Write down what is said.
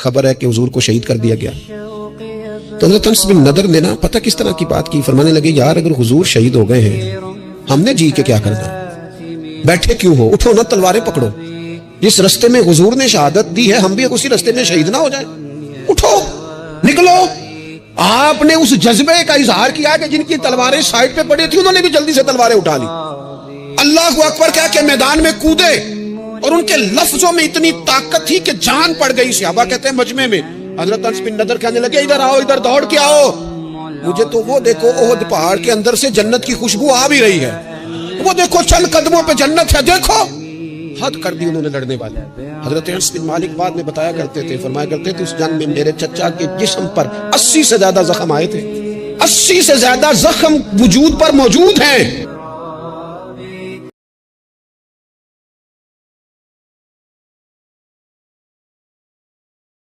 خبر ہے کہ حضور کو شہید کر دیا گیا. تو حضرت انس بن نضر نے نا پتہ کس طرح کی بات کی، فرمانے لگے یار اگر حضور شہید ہو گئے ہیں ہم نے جی کے کیا کرنا، بیٹھے کیوں ہو، اٹھو نا تلواریں پکڑو. جس رستے میں حضور نے شہادت دی ہے ہم بھی اسی رستے میں شہید نہ ہو جائیں، اٹھو نکلو. آپ نے اس جذبے کا اظہار کیا کہ جن کی تلواریں سائڈ پہ پڑی تھی انہوں نے بھی جلدی سے تلواریں اٹھا لی، اللہ اکبر کہہ کے میدان میں کودے، اور ان کے لفظوں میں اتنی طاقت تھی کہ جان پڑ گئی. صحابہ کہتے ہیں مجمع میں حضرت انس بن نضر کہنے لگے ادھر آؤ، ادھر دوڑ کے آؤ، مجھے تو وہ دیکھو احد پہاڑ کے اندر سے جنت کی خوشبو آ بھی رہی ہے، وہ دیکھو چند قدموں پہ جنت ہے، دیکھو. حد کر دی انہوں نے لڑنے والے. حضرت انس بن مالک بعد میں بتایا کرتے تھے، فرمایا کرتے تھے اس جنگ میں میرے چچا کے جسم پر 80 سے زیادہ زخم آئے تھے، 80 سے زیادہ زخم وجود پر موجود ہیں.